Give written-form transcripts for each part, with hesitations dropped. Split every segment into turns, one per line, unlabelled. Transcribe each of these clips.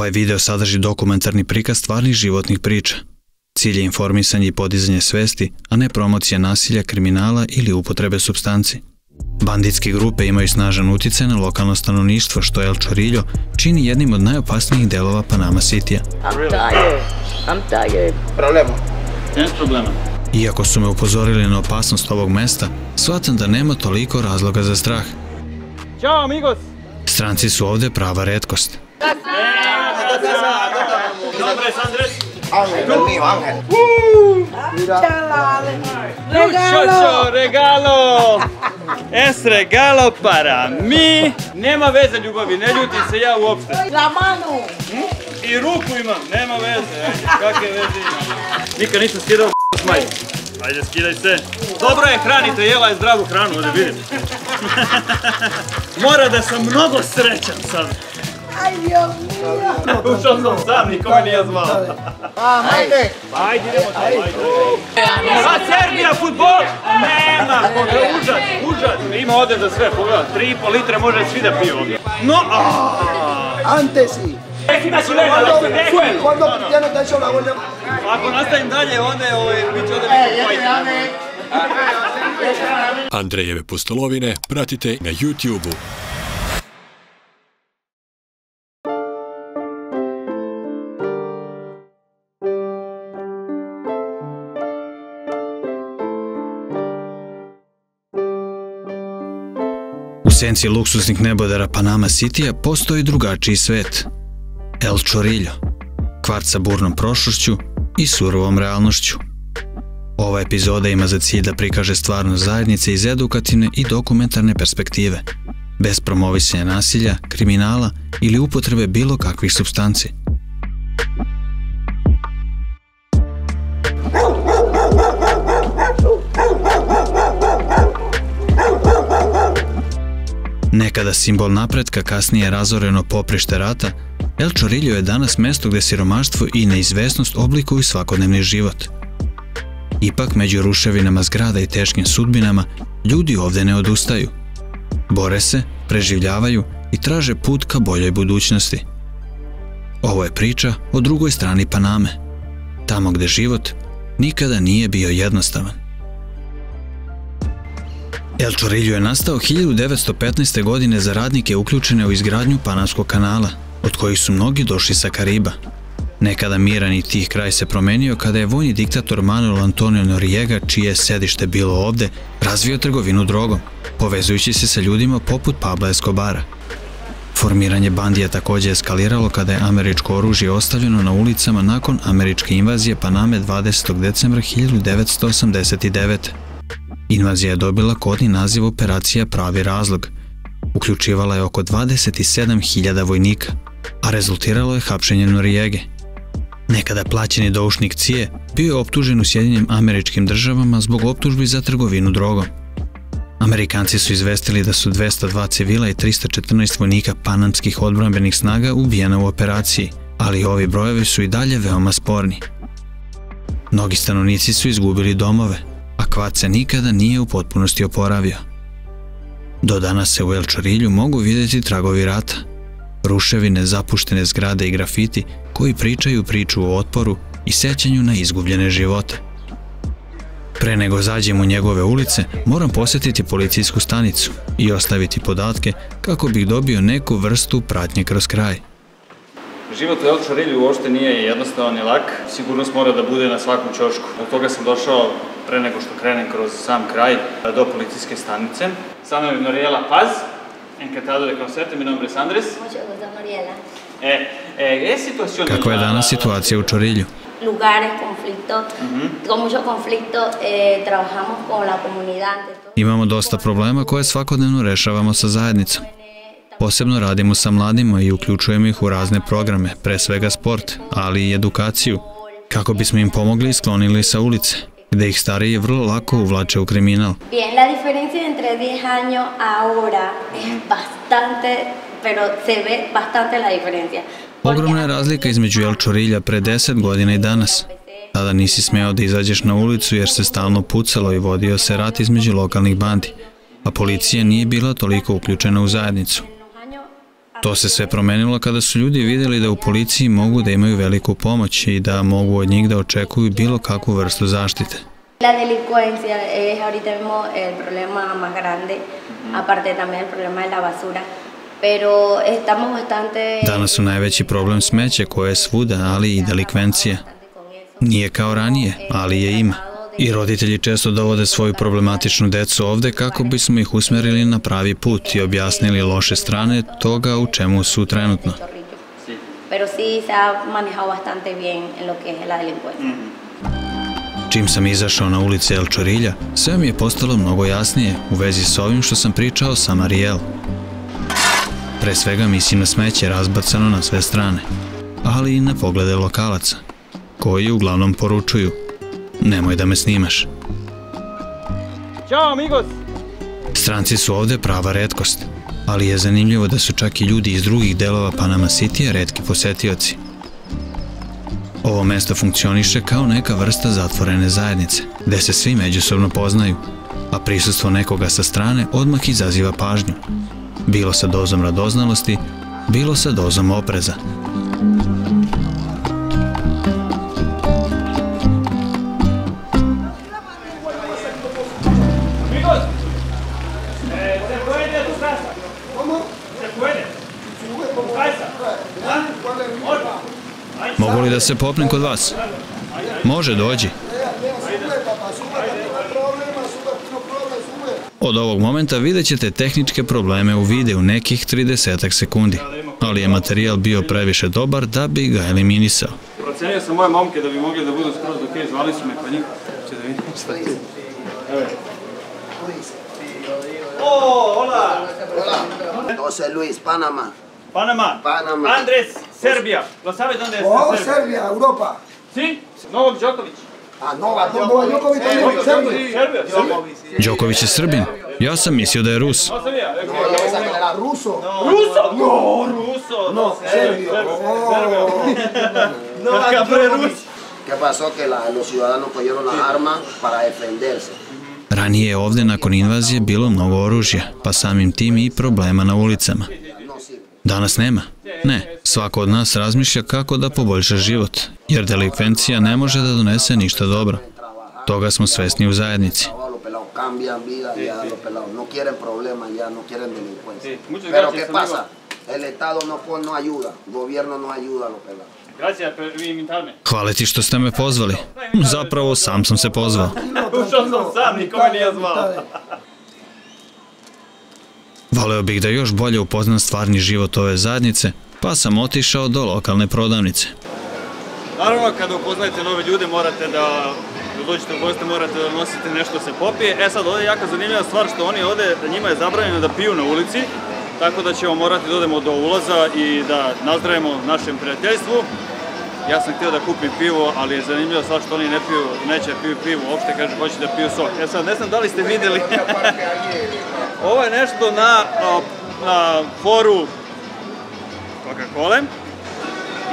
Ovaj video sadrži dokumentarni prikaz stvarnih životnih priča. Cilj je informisanje i podizanje svesti, a ne promocija nasilja, kriminala ili upotrebe supstanci. Banditske grupe imaju snažan uticaj na lokalno stanovništvo, što El Chorillo čini jednim od najopasnijih delova Panama Citya.
I'm tired.
Problema.
Iako su me upozorili na opasnost ovog mesta, shvatam da nema toliko razloga za strah.
Ćao, amigos!
Stranci su ovde prava retkost.
Nombre es Andrés.
Ángel, mío, Ángel.
Muchacho, regalo! Es regalo para mi. Nema veze, ljubavi, ne ljutim se ja uopšte.
La mano.
I ruku imam, nema veze, kakve veze imam. Nikad nisam skidao s majke. Ajde, skidaj se. Dobro je, hranite, jela je zdravu hranu, ovdje vidim. Mora da sam mnogo srećan sad.
Ay, Dios mío.
Ušao sam sam, niko me nije zvao.
Ajde.
Ajde, idemo tamo, ajde. A Serbija, futbol? Nema, užas, užas. Ima ovdje za sve, pogledaj, 3,5 litre može svi da piju ovdje. No,
Antes sí. Cuando Cristiano te ha hecho la buena.
ako nastavim dalje, onda je bit će ovdje neko fajta.
Andrejeve pustolovine pratite na YouTube-u.
U senci luksuznih nebodera Panama Citya postoji drugačiji svet. El Chorillo, kvart sa burnom prošlošću i surovom realnošću. Ova epizoda ima za cilj da prikaže stvarnost zajednice iz edukativne i dokumentarne perspektive, bez promovisanja nasilja, kriminala ili upotrebe bilo kakvih supstanci. Nekada simbol napretka, kasnije razoreno poprište rata, El Chorillo je danas mesto gde siromaštvo i neizvesnost oblikuju svakodnevni život. Ipak, među ruševinama zgrada i teškim sudbinama, ljudi ovde ne odustaju. Bore se, preživljavaju i traže put ka boljoj budućnosti. Ovo je priča o drugoj strani Paname, tamo gde život nikada nije bio jednostavan. El Chorillo je nastao 1915. godine za radnike uključene u izgradnju Panamskog kanala, od kojih su mnogi došli sa Kariba. Nekada miran i tih kraj se promenio kada je vojni diktator Manuel Antonio Noriega, čije je sedište bilo ovde, razvio trgovinu drogom, povezujući se sa ljudima poput Pabla Escobara. Formiranje bandija takođe eskaliralo kada je američko oružje ostavljeno na ulicama nakon američke invazije Paname 20. decembra 1989. Invazija je dobila kodni naziv Operacija Pravi razlog. Uključivala je oko 27.000 vojnika, a rezultiralo je hapšenje Noriege. Nekada plaćeni doušnik CIA bio je optužen u Sjedinjenim Američkim Državama zbog optužbi za trgovinu drogom. Amerikanci su izvestili da su 202 civila i 314 vojnika panamskih odbrambenih snaga ubijena u operaciji, ali ovi brojevi su i dalje veoma sporni. Mnogi stanovnici su izgubili domove, a kvart se nikada nije u potpunosti oporavio. Do danas se u El Chorillu mogu vidjeti tragovi rata, ruševine, zapuštene zgrade i grafiti koji pričaju priču o otporu i sećanju na izgubljene živote. Pre nego zađem u njegove ulice, moram posjetiti policijsku stanicu i ostaviti podatke kako bih dobio neku vrstu pratnje kroz kraj.
Život u El Chorillu uopšte nije jednostavan i lak. Sigurnost mora da bude na svakom ćošku. Od toga sam došao pre nego što krenem kroz sam kraj do policijske stanice. Sa mnom je Noriela Paz. Encantado de conocerte, mi nombre es Andrés.
Mucho gusto, Noriela.
Kakva je danas situacija u Chorillu?
Lugares, conflicto, con mucho conflicto, trabajamos con la comunidad.
Imamo dosta problema koje svakodnevno rešavamo sa zajednicom. Posebno radimo sa mladima i uključujemo ih u razne programe, pre svega sport, ali i edukaciju, kako bismo im pomogli i sklonili sa ulice, gde ih stariji vrlo lako uvlače u kriminal.
Bien, la diferencia entre 10 años ahora es bastante, pero se ve bastante la diferencia.
Ogromna je razlika između El Chorilla pre 10 godina i danas. Tada nisi smeo da izađeš na ulicu jer se stalno pucalo i vodio se rat između lokalnih bandi, a policija nije bila toliko uključena u zajednicu. To se sve promenilo kada su ljudi vidjeli da u policiji mogu da imaju veliku pomoć i da mogu od njih da očekuju bilo kakvu vrstu zaštite.
La delincuencia es ahorita mismo el problema más grande, aparte también el problema de la basura. Pero estamos bastante...
Danas su najveći problem smeće koje je svuda, ali i delikvencija. Nije kao ranije, ali je ima. I roditelji često dovode svoju problematičnu decu ovde kako bismo ih usmerili na pravi put i objasnili loše strane toga u čemu su trenutno.
Pero sí se ha manejado bastante bien en lo que es la delincuencia.
Čim sam izašao na ulice El Chorilja, sve mi je postalo mnogo jasnije u vezi s ovim što sam pričao sa Mariel. Pre svega mislim na smeće razbacano na sve strane, ali i na poglede lokalaca, koji uglavnom poručuju: nemoj da me snimaš.
Ćao, amigos!
Stranci su ovde prava retkost, ali je zanimljivo da su čak i ljudi iz drugih delova Panama City-a retki posetioci. Ovo mesto funkcioniše kao neka vrsta zatvorene zajednice, gde se svi međusobno poznaju, a prisustvo nekoga sa strane odmah izaziva pažnju. Bilo sa dozom radoznalosti, bilo sa dozom opreza. Mogu li da se popnem kod vas? Može, dođi. Od ovog momenta vidjet ćete tehničke probleme u videu nekih 30 sekundi, ali je materijal bio previše dobar da bi ga eliminisao.
Procenio sam moje momke da bi mogli da budu skroz do kej, zvali su me pa njih. Če da vidim šta ti. Oh, hola!
José Luis, Panamá.
Panamá.
Panamá.
Andrés, Serbia. ¿Lo sabes dónde es
Oh,
Serbia?
Serbia, Europa.
Sí, Novak Đoković.
Ah, Novak Đoković también, Serbia.
Serbia,
Đoković je Srbin. Ja sam mislio da je Rus.
No sabía.
No, yo pensaba que era ruso.
¿Ruso? No, ruso.
No, serbio.
Novak Đoković.
¿Qué pasó? Que los ciudadanos cogieron las armas para defenderse.
Ranije je ovde nakon invazije bilo mnogo oružja, pa samim tim i problema na ulicama. Danas nema. Ne, svako od nas razmišlja kako da poboljša život, jer delikvencija ne može da donese ništa dobro. Toga smo svesni u zajednici.
Cambian vida ya los pelados. No quieren problemas ya, no quieren delincuencia. Pero ¿qué pasa? El Estado no ayuda, el gobierno no ayuda a los pelados.
Gracias por invitarme.
Hvala ti što ste me pozvali. Zapravo, sam sam se pozvao.
Ušao sam sam, niko me nije zvao.
Voleo bih da još bolje upoznam stvarni život ove zajednice, pa sam otišao do lokalne prodavnice.
Naravno, kada upoznajete nove ljude, morate da dođete u goste, morate da nosite nešto se popije. E sad, ovdje je jako zanimljiva stvar što oni ovdje, njima je zabranjeno da piju na ulici, tako da ćemo morati da odemo do ulaza i da nazdravimo našem prijateljstvu. Ja sam htio da kupim pivo, ali je zanimljiva stvar što oni neće piju pivo, uopšte kaže hoće da piju sok. E sad, ne znam da li ste vidjeli, ovo je nešto na foru Coca-Cola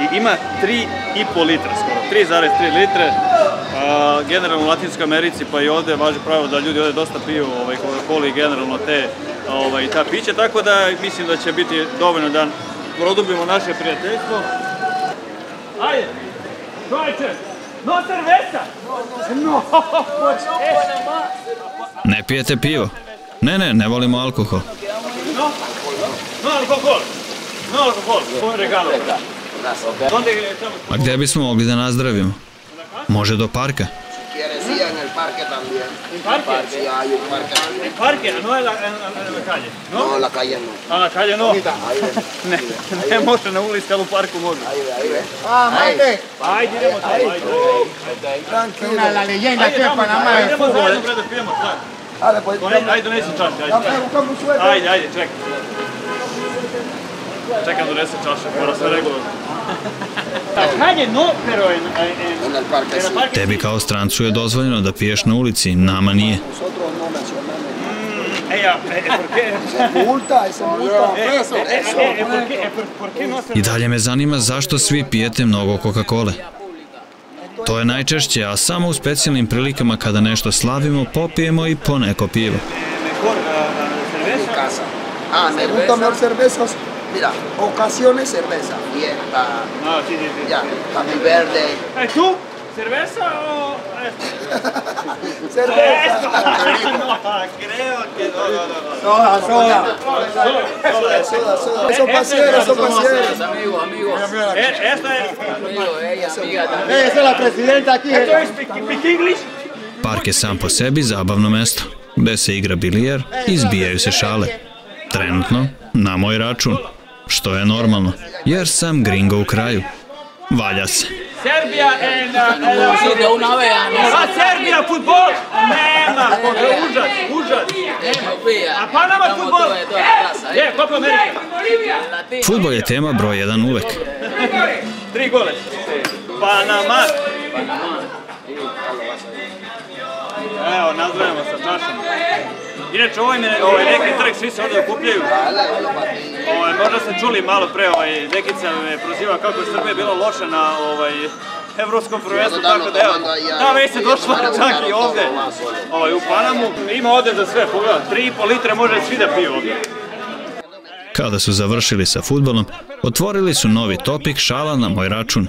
i ima 3,5 litra skoro, 3,3 litre. Generalno u Latinskoj Americi pa i ovdje važi pravilo da ljudi ovdje dosta piju Coca-Cola i generalno ta piće, tako da mislim da će biti dovoljno da produbimo naše prijateljstvo. Ajde, čovječe, no cerveza! No,
Ne pijete pivo? Ne volimo alkohol.
no alkohol, un regalo.
A gdje bismo mogli da nazdravimo? Može do parka?
¿Quieres ir en el parque también?
¿En parque?
Sí, hay un parque también.
¿En parque? No en la calle, no?
No, en la calle no.
A na calle no?
Ahí ve.
Ne može na ulici, ali u parku može.
Ahí ve. Ah, Mate.
Ajde, idemo tamo, ajde.
Tranquilo.
La leyenda aquí en Panamá del
Idemo
fútbol.
zajedno, bre, da pijemo, sad.
Dale, pues.
Ajde, donesi čaše,
Dame,
ajde.
buscamos un suéter.
Ajde, čekaj. Čekaj, donesi čaše, mora sve regularno. Na calle no, pero
En el parque sí.
Tebi kao strancu je dozvoljeno da piješ na ulici, nama nije.
Nosotros no mencionamos.
¿por qué?
Se multa, se multa.
¿Por qué no se...
I dalje me zanima zašto svi pijete mnogo Coca-Cole. To je najčešće, a samo u specijalnim prilikama kada nešto slavimo, popijemo i po neko pivo.
Mejor cerveza.
Casa. Ah, me gusta mejor cervezas Mira, ocasiones cerveza, fiesta,
No, sí.
ya, Happy Verde.
¿Tú? ¿Cerveza o...?
Cerveza.
No, creo que no.
Soda. Eso pasieros.
Amigos.
Esta es...
Esa es la presidenta aquí.
Esto es Speak English?
Park je sam po sebi zabavno mesto, gde se igra bilijer i zbijaju se šale. Trenutno, na moj račun, što je normalno, jer sam gringo u kraju. Valja se.
Serbia en...
De una vez.
A Serbia futbol? Nema, užas. A Panama futbol? Je, Copa Amerika.
Fudbal je tema broj 1 uvek.
3 gole. Panama. Evo, nazdravimo sa čašom. Inače, ovaj neki trg, svi se ovdje okupljaju. Možda ste čuli malo pre, Dekica me proziva kako je Srbija bila loša na evropskom prvenstvu, tako da evo, ta već se došla čak i ovde, u Panamu. Ima ovde za sve, pogledaj, 3,5 litre može svi da piju ovde.
Kada su završili sa fudbalom, otvorili su novi topik šala na moj račun.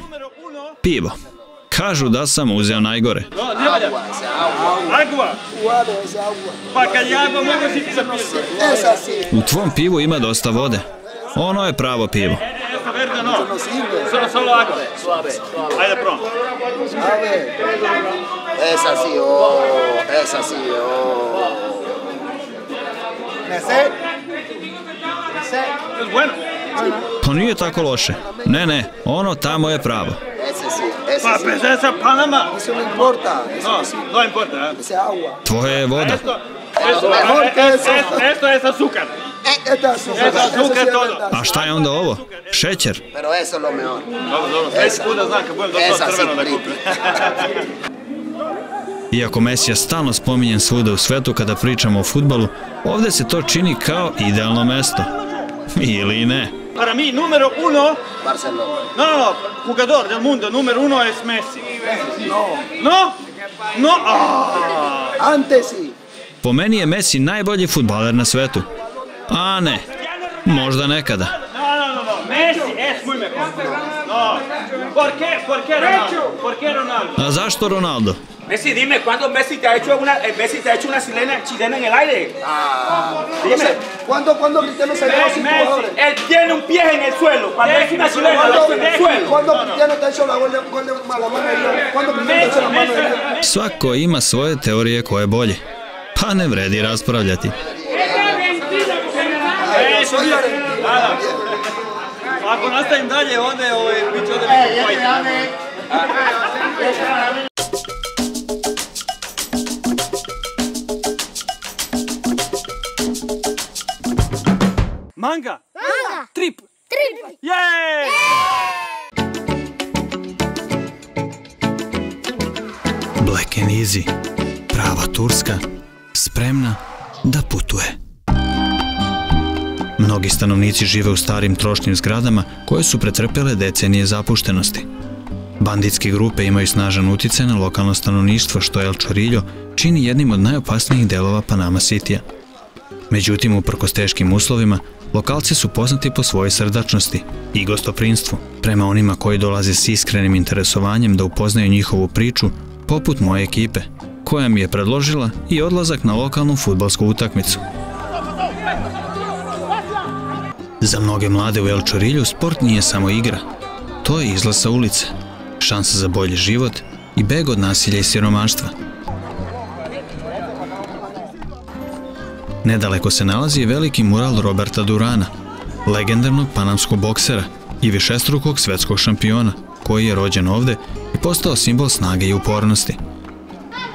Pivo. Kažu da sam uzeo najgore.
Ne valja. Agua. Pa kad ja mogu si za pivo.
U tvom pivu ima dosta vode. Ono je pravo pivo.
Solo agua. Ajde prom.
Es así.
Es bueno.
Pa nije tako loše. Ne, ono tamo je pravo.
Pa bez esa Panama.
Eso no importa.
No importa.
Ese agua.
Tvoje je voda.
Esto es azúcar.
Esto es
azúcar todo.
A šta je onda ovo? Šećer.
Pero eso es lo mejor.
Dobro, sljedeći put da znam kad budem došao crveno da kupim.
Iako Messi je stalno spominjen svuda u svetu kada pričamo o fudbalu, ovde se to čini kao idealno mesto. Ili ne?
Para mí, número 1...
Barcelona.
No, jugador del mundo, número 1 es Messi. No.
Antes sí.
Po meni je Messi najbolji fudbaler na svetu. A ne, možda nekada.
No, Messi es muy mejor. No. ¿Por qué Ronaldo?
A zašto Ronaldo?
Messi, dime, ¿cuándo Messi te ha hecho una chilena en el aire?
Dime, ¿cuándo Cristiano se dio sin jugadores?
Él tiene un pie en el suelo. Cuando es una chilena, lo hace en el suelo.
¿Cuándo Cristiano te ha hecho la gol de mala mano de Dios? ¿Cuándo Cristiano te ha hecho la mano de Dios?
Svako ima svoje teorije ko je bolje. Pa ne vredi raspravljati.
Ako nastavim dalje, onda bit će ovdje neko fajt. Manga! Trip! Jej!
Black and Easy. Prava Turska. Spremna da putuje. Mnogi stanovnici žive u starim trošnim zgradama koje su pretrpjele decenije zapuštenosti. Banditske grupe imaju snažan uticaj na lokalno stanovništvo, što El Chorillo čini jednim od najopasnijih delova Panama Citya. Međutim, uprkos teškim uslovima, lokalci su poznati po svojoj srdačnosti i gostoprimstvu prema onima koji dolaze s iskrenim interesovanjem da upoznaju njihovu priču, poput moje ekipe, koja mi je predložila i odlazak na lokalnu fudbalsku utakmicu. Za mnoge mlade u El Chorillu sport nije samo igra. To je izlaz sa ulice, šansa za bolji život i beg od nasilja i siromaštva. Nedaleko se nalazi veliki mural Roberta Durana, legendarnog panamskog boksera i višestrukog svetskog šampiona, koji je rođen ovde i postao simbol snage i upornosti.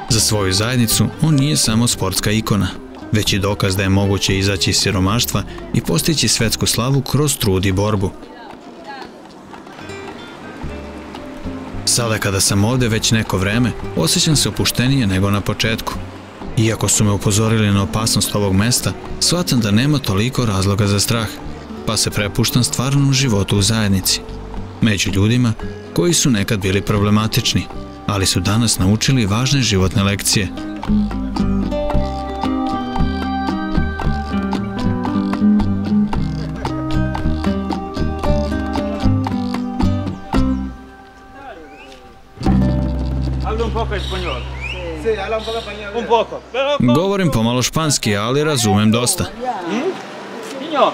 Za svoju zajednicu on nije samo sportska ikona, već i dokaz da je moguće izaći iz siromaštva i postići svetsku slavu kroz trud i borbu. Sada kada sam ovde već neko vreme, osjećam se opuštenije nego na početku. Iako su me upozorili na opasnost ovog mesta, shvatam da nema toliko razloga za strah, pa se prepuštam stvarnom životu u zajednici. Među ljudima koji su nekad bili problematični, ali su danas naučili važne životne lekcije.
Habla un poco español. Sí, habla un poco español. Un poco.
Govorim pomalo španski, ali razumem dosta.
Niño,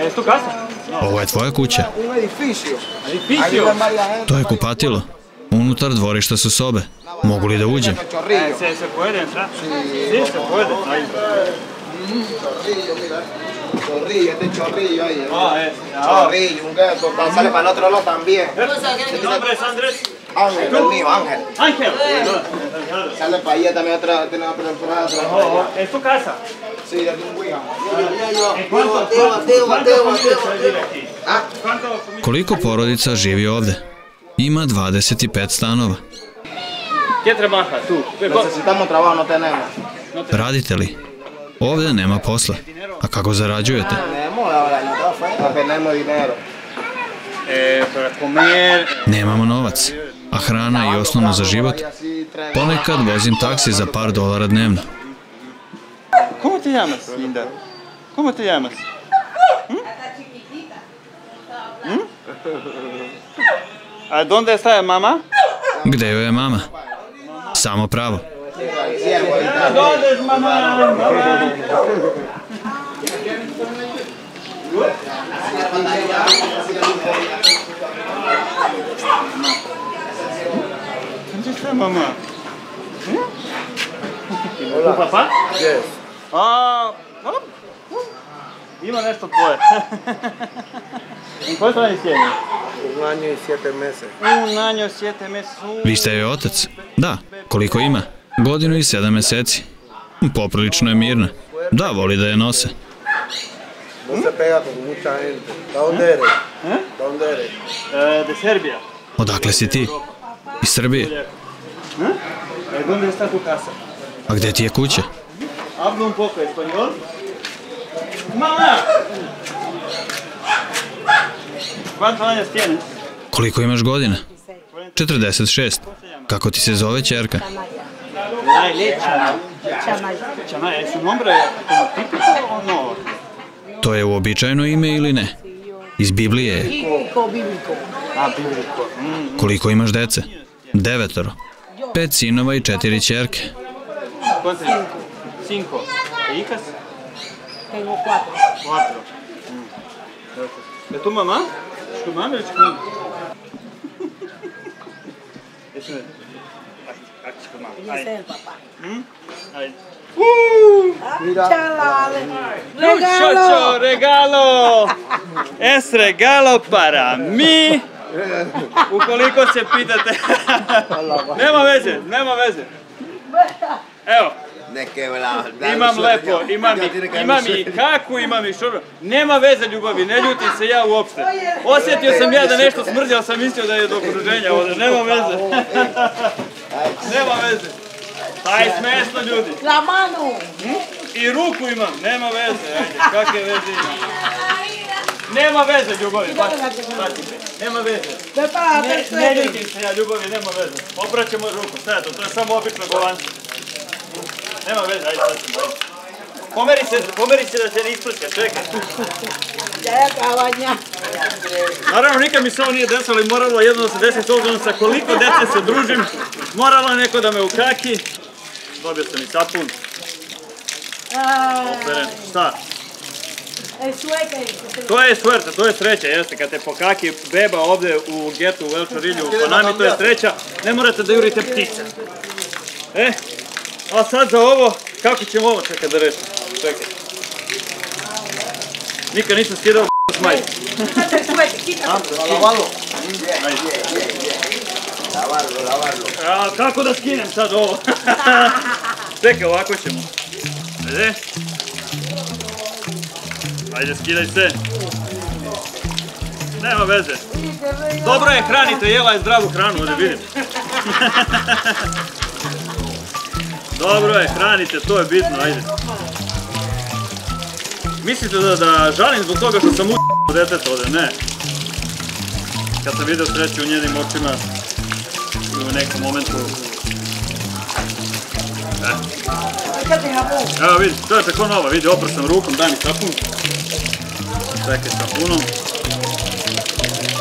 ¿es tu casa?
Ovo je tvoja kuća.
Un edificio.
Edificio.
To je kupatilo. Unutar dvorišta su sobe. Mogu li da uđem?
¿Se puede entrar? Sí, se puede. Ahí.
Chorrillo, mira. Chorrillo, este chorrillo ahí.
Chorrillo,
un gato. Sale para el otro lado también.
¿Tu nombre es Andrés?
Ángel, el mío, Ángel.
Ángel.
Sale para allá también otra, tiene una temporada atrás.
¿Es tu casa?
Sí, de un Wigan.
Koliko porodica živi ovde? Ima 25 stanova.
¿Qué trabaja tú?
Necesitamos trabajo, no tenemos.
Radite li? Ovde nema posla. A kako zarađujete?
No tenemos dinero.
Para comer.
Nemamo novac. A hrana je osnovno za život. Ponekad vozim taksi za par dolara dnevno.
¿Cómo te llamas, linda? ¿Cómo te llamas? ¿A dónde está mamá?
Gde joj je mama? Samo pravo.
¿A dónde es mamá? ¿Dónde está mamá? ¿Tu papá?
Yes.
Ima nešto tvoje. ¿Cuántos años tiene?
1 año y 7 meses.
1 año y 7 meses.
Vi ste joj otac? Da. Koliko ima? 1 godinu i 7 meseci. Poprilično je mirna. Da, voli da je nose.
No se pega con mucha gente. ¿De dónde eres? ¿De dónde eres?
De Serbia.
Odakle si ti? Iz Srbije.
¿Dónde está tu casa?
A gde ti je kuća?
Hablo un poco español. ¡Mamá! ¿Cuántos años tienes?
Koliko imaš godina? 46. Kako ti se zove ćerka?
Chanay, ¿es un nombre como típico o no?
To je uobičajeno ime ili ne? Iz Biblije je.
Bíblico.
Koliko imaš dece? 9. 5 sinova i 4 ćerke.
¿Cuántos? 5. ¿Hijas?
Tengo 4.
4. ¿Es tu mamá? ¿Es tu mamá o es tu mamá?
Ese es el papá.
Ahí.
¡Regalo!
¡Regalo! Es regalo para mí. Ukoliko se pitate. Nema veze. Evo. Imam lepo, imam i kaku, imam i šorba. Nema veze ljubavi, ne ljutim se ja uopšte. Osjetio sam ja da nešto smrdi, ali sam mislio da je do okruženja ovdje. Nema veze. Nema veze. Taj smešno ljudi.
La mano.
I ruku imam, nema veze. Ajde, kakve veze imam. Nema veze ljubavi, nema veze. Ne ljutim se ja ljubavi, nema veze. Opraćemo ruku, šta je to? To je samo obično govanstvo. Nema veze, ajde sad ćemo, ajde. Pomeri se da se ne isprska, čekaj. Naravno, nikad mi se ovo nije desilo i moralo jedno da se desi s obzirom sa koliko dece se družim. Moralo je neko da me ukaki. Dobio sam i sapun. Operen, šta? To je suerte, to je sreća, jeste, kad te pokaki beba ovde u getu u El Chorillu u Panami, to je sreća, ne morate da jurite ptice. A sad za ovo, kako ćemo ovo čekaj da rešim? Čekaj. Nikad nisam skidao smaj. Lavarlo. Kako da skinem sad ovo? Čekaj, ovako ćemo. Ajde. Ajde, skidaj se. Nema veze. Dobro je, hranite, jela je zdravu hranu, ovdje vidim. Dobro je, hranite, to je bitno, ajde. Mislite da žalim zbog toga što sam u deteta ovdje? Ne. Kad sam vidio sreću u njenim očima i u nekom momentu... Evo vidi, to je tako nova, vidi, opro sam rukom, daj mi sapun. Čekaj sapunom.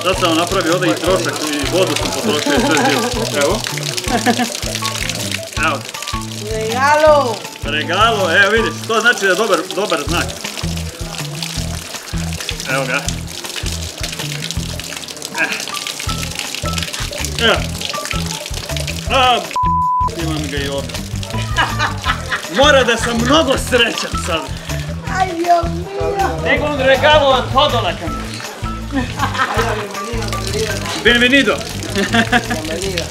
Sad sam vam napravio ovdje i trošak i vodu sam potrošio i sve bilo. Evo. Evo.
Regalo!
Regalo, evo vidiš, to znači da je dobar znak. Evo ga. Evo. Imam ga i ovdje. Mora da sam mnogo srećan sad.
Ay, Dios mío.
Tengo un regalo a toda la familia. Bienvenido.
Bienvenida.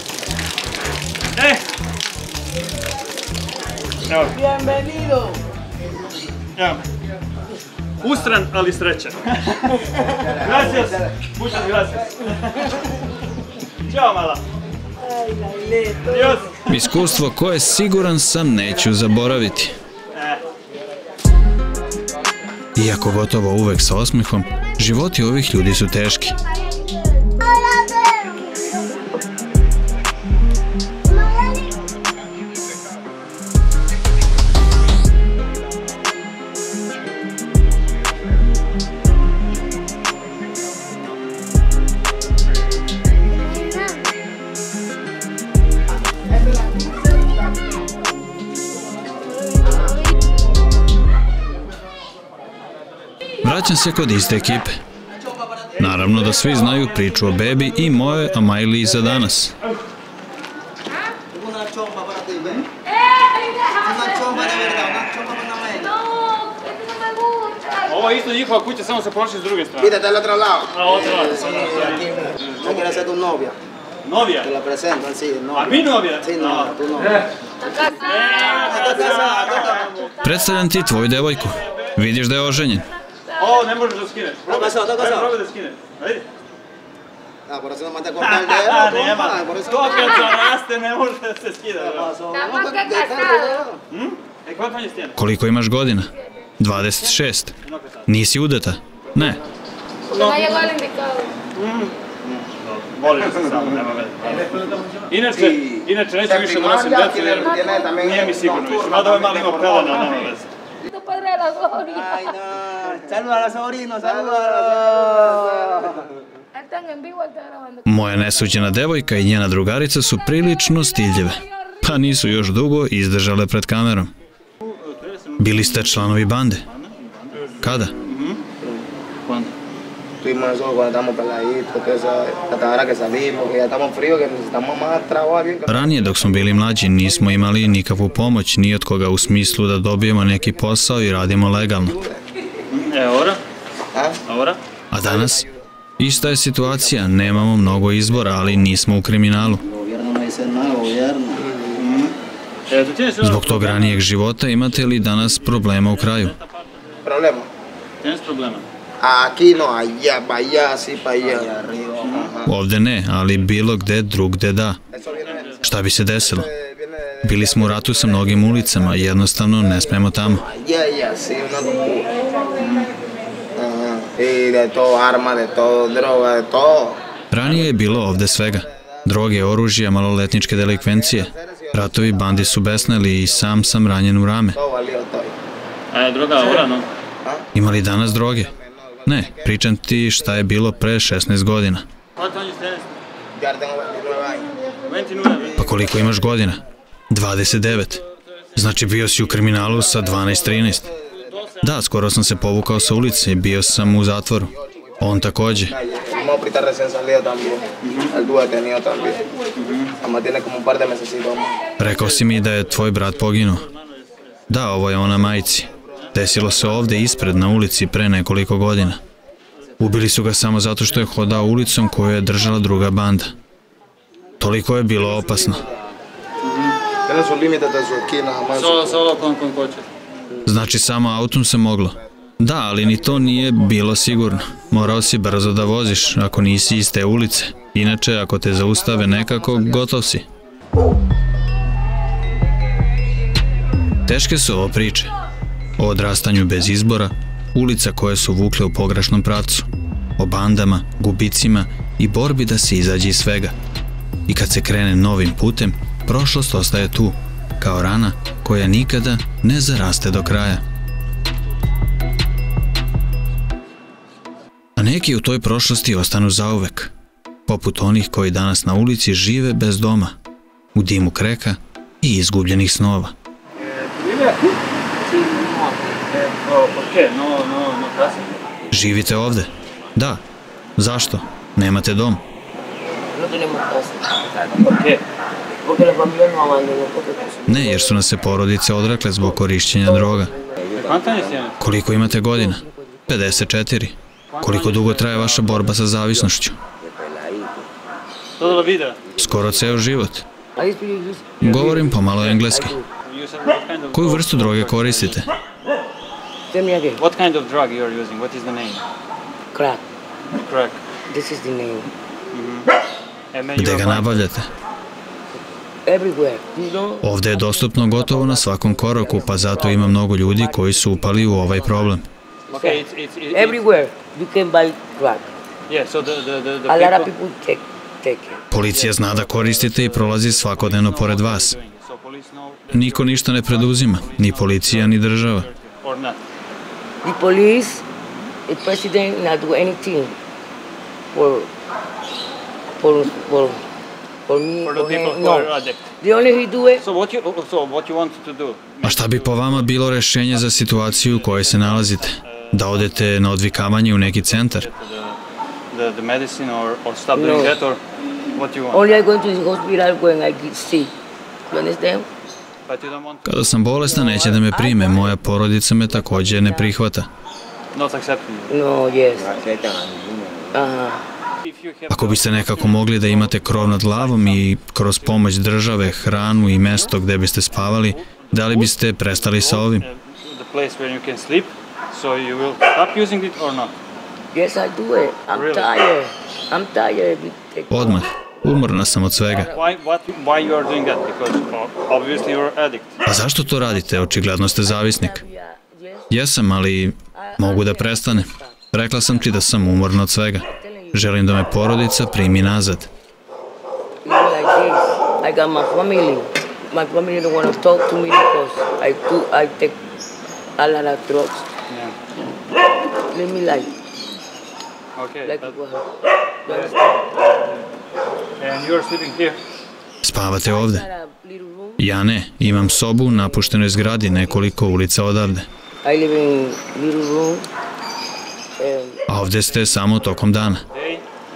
Evo.
Bienvenido.
Evo. Ustran, ali srećan. Gracias. Muchas gracias. Ćao, mala.
Ay, Lailito.
Adios.
Iskustvo koje siguran sam neću zaboraviti. Iako gotovo uvek sa osmehom, životi ovih ljudi su teški. Vraćam se kod iste ekipe. Naravno da svi znaju priču o bebi i moje Amajliji za danas.
Ovo je isto njihova kuća, samo se prošli s druge strane.
Mira, está al otro lado.
A otro lado.
No quiere ser tu novia.
Novija?
Te la presentan, sí, novia.
A mi novija?
Sí, no, tu novia.
Predstavljam ti tvoju devojku. Vidiš da je oženjen.
Ovo ne možeš da skineš.
Probaj
Probaj da skineš. Ajde.
Ah, por eso no mate a cortar el dedo.
Nema. To kad zaraste ne može da se skida. Quanto años tienes?
Koliko imaš godina? 26. Nisi udata? Ne.
No ha llegado el indicado.
Volim se samo, nema veze. Inače neću više da nosim decu jer nije mi sigurno više. Mada ovaj mali ima pelena, nema veze.
Tu padre de la Gloria.
Ay, no. Saluda a los sobrinos, saluda.
Están en vivo, está grabando.
Moja nesuđena devojka i njena drugarica su prilično stiljeve. Pa nisu još dugo izdržale pred kamerom. Bili ste članovi bande? Kada?
Tuvimos eso cuando estamos peladitos, que eso, hasta ahora que salimos, que ya estamos fríos, que necesitamos más trabajo bien.
Ranije dok smo bili mlađi nismo imali nikakvu pomoć ni od koga u smislu da dobijemo neki posao i radimo legalno.
Ahora?
A danas? Ista je situacija, nemamo mnogo izbora, ali nismo u kriminalu. Zbog tog ranijeg života imate li danas problema u kraju?
Problema?
Tienes problema?
Aquí no, allá, pa allá, así pa allá.
Ovde ne, ali bilo gde drugde da. Šta bi se desilo? Bili smo u ratu sa mnogim ulicama i jednostavno ne smemo tamo.
Allá, sí, una locura. Y de todo, arma, de todo, droga, de todo.
Ranije je bilo ovde svega. Droge, oružja, maloletničke delikvencije. Ratovi, bandi su besneli i sam ranjen u rame.
Todo valió todo.
Droga ahora, no?
Ima li danas droge? Ne, pričam ti šta je bilo pre 16 godina.
Quanto años tienes?
Ya tengo 29 años.
29.
Pa koliko imaš godina? 29. Znači bio si u kriminalu sa 12-13. Da, skoro sam se povukao sa ulice i bio sam u zatvoru. On takođe.
Vamos a recién salido también. El dúo detenido también. Además tiene como un par de mesecitos más.
Rekao si mi da je tvoj brat poginuo. Da, ovo je ona majici. Desilo se ovde ispred na ulici pre nekoliko godina. Ubili su ga samo zato što je hodao ulicom koju je držala druga banda. Toliko je bilo opasno.
Tiene sus límites de su esquina, jamás.
Solo con coche.
Znači samo autom se moglo. Da, ali ni to nije bilo sigurno. Morao si brzo da voziš ako nisi iz te ulice. Inače, ako te zaustave nekako, gotov si. Teške su ovo priče. O odrastanju bez izbora, ulica koje su vukle u pogrešnom pravcu, o bandama, gubicima i borbi da se izađe iz svega. I kad se krene novim putem, prošlost ostaje tu, kao rana koja nikada ne zaraste do kraja. A neki u toj prošlosti ostanu zauvek, poput onih koji danas na ulici žive bez doma, u dimu kreka i izgubljenih snova. Živite ovde? Da. Zašto? Nemate dom? Ne, jer su nas se porodice odrekle zbog korišćenja droga. Koliko imate godina? 54. Koliko dugo traje vaša borba sa zavisnošću? Skoro ceo život. Govorim pomalo engleski. Koju vrstu droge koristite?
What kind of drug you are using? What is the name?
Crack.
Crack.
This is the name.
Gde ga nabavljate?
Everywhere. You know?
Ovde je dostupno gotovo na svakom koraku, pa zato ima mnogo ljudi koji su upali u ovaj problem.
Okay,
Everywhere you can buy crack.
Yeah, so the
A lot of people take it.
Policija zna da koristite i prolazi svakodnevno pored vas. Niko ništa ne preduzima, ni policija, ni država.
or not?
The police, the president not do anything for me.
For the people who
no.
are addict.
The only he do it.
So what you want to do?
A šta bi po vama bilo rešenje za situaciju u kojoj se nalazite? Da odete na odvikavanje u neki centar?
The medicine or stop doing that, or what you want?
Only I go to the hospital when I get sick. You understand?
But you don't want
Kada sam bolesna, neće da me prime, moja porodica me takođe ne prihvata.
not accepting you.
No, yes.
If you have
Ako biste nekako mogli da imate krov nad glavom i kroz pomoć države, hranu i mesto gde biste spavali, da li biste prestali sa ovim?
the place where you can sleep, so you will stop using it or not?
Yes, I do it. I'm
Really?
tired. I'm tired.
Odmah. Umorna sam od svega.
Why you are doing that? Because obviously you are addict.
A zašto to radite? Očigledno ste zavisnik. Jesam, ali mogu da prestanem. Rekla sam ti da sam umorna od svega. Želim da me porodica primi nazad.
Like this. I got my family. My family don't want to talk to me because I take a lot of drugs.
Yeah.
Let me like
Okay.
what? You understand?
And you are sleeping here.
Spavate ovde?
Got a little room.
Ja ne. Imam sobu u napuštenoj zgradi nekoliko ulica odavde.
I live in little room.
A ovde ste samo tokom dana.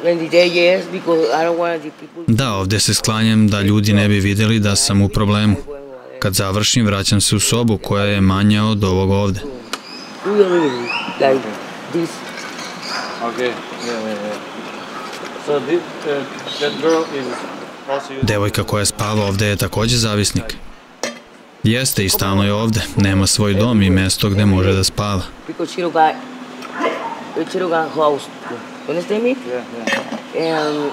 When the day, yes, because I don't want the people.
Da, ovde se sklanjam da ljudi ne bi vidjeli da sam u problemu. Kad završim, vraćam se u sobu koja je manja od ovog ovde.
Really, like this.
Okay. Yeah. So that girl is also using.
Devojka koja spava ovde je takođe zavisnik. Jeste i stalno je ovde. Nema svoj dom i mesto gde može da spava.
Because she don't got house. You understand me?
Yeah.
And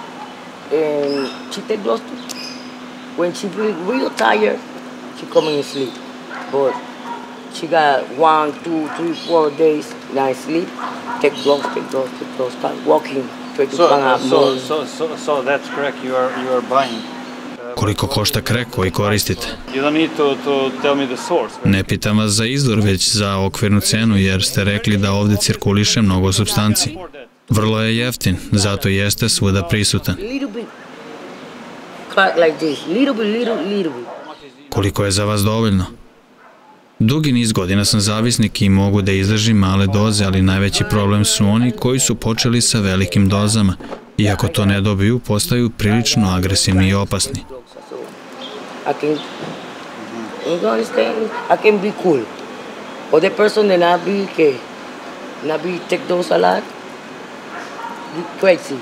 she take drugs too. When she feel real tired, she come and sleep. But she got 1, 2, 3, 4 days night sleep. Take drugs, start walking. Try to find out more.
So that's correct. You are buying.
Koliko košta krek koji koristite?
You don't need to tell me the source.
Ne pitam vas za izvor, već za okvirnu cenu, jer ste rekli da ovde cirkuliše mnogo supstanci. Vrlo je jeftin, zato jeste svuda prisutan.
Little bit crack like this. Little bit.
Koliko je za vas dovoljno? Dugi niz godina sam zavisnik i mogu da izdržim male doze, ali najveći problem su oni koji su počeli sa velikim dozama. I ako to ne dobiju, postaju prilično agresivni i opasni.
You understand? I can be cool. Other person that not be take those a lot, be crazy,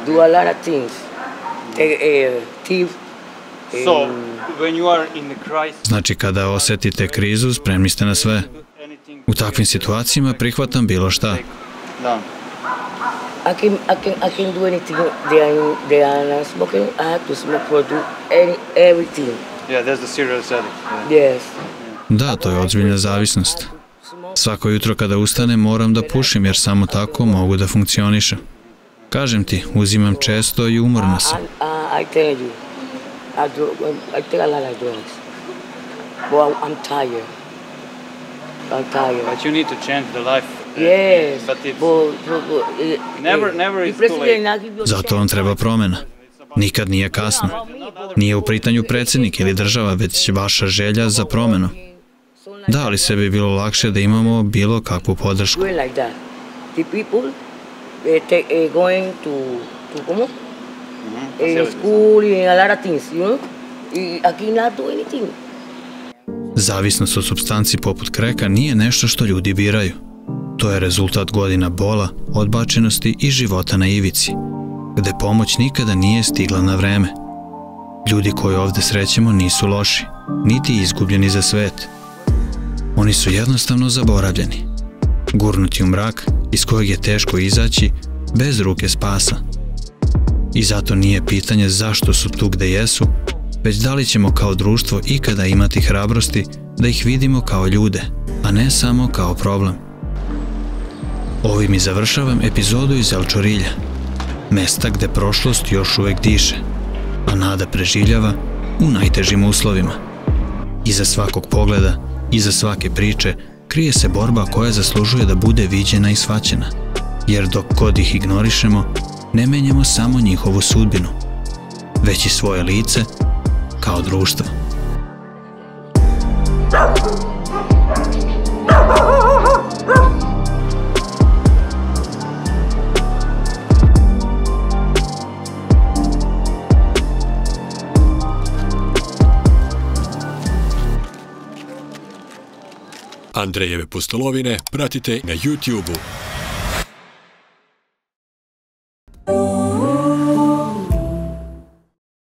do a lot of things, take thief.
So when you are in the crisis,
Znači, kada osetite krizu, spremni ste na sve. U takvim situacijama prihvatam bilo šta.
down.
I can do anything. They are not smoking. I have to smoke for do everything.
Yeah, that's the serious addict.
Yes.
Da, to je ozbiljna zavisnost. Svako jutro kada ustanem moram da pušim jer samo tako mogu da funkcionišem. Kažem ti, uzimam često i umorna sam.
I tell you, I take a lot of drugs. But I'm tired.
But you need to change the life
Yes.
But it's
never
is too late.
Zato vam treba promena. Nikad nije kasno. Nije u pitanju predsjednik ili država, već vaša želja za promenu. Da, ali sve bi bilo lakše da imamo bilo kakvu podršku.
The people going to ¿cómo? School and a lot of things, you know? I aquí not do anything.
Zavisnost od supstanci poput kreka nije nešto što ljudi biraju. To je rezultat godina bola, odbačenosti i života na ivici, gde pomoć nikada nije stigla na vreme. Ljudi koje ovde srećemo nisu loši, niti izgubljeni za svet. Oni su jednostavno zaboravljeni, gurnuti u mrak iz kojeg je teško izaći bez ruke spasa. I zato nije pitanje zašto su tu gde jesu, već da li ćemo kao društvo ikada imati hrabrosti da ih vidimo kao ljude, a ne samo kao problem. Ovim i završavam epizodu iz El Chorilja, mesta gde prošlost još uvek diše, a nada preživljava u najtežim uslovima. Iza svakog pogleda, iza svake priče, krije se borba koja zaslužuje da bude viđena i shvaćena, jer dok god ih ignorišemo, ne menjamo samo njihovu sudbinu, već i svoje lice kao društvo.
Andrejeve pustolovine pratite na YouTube-u.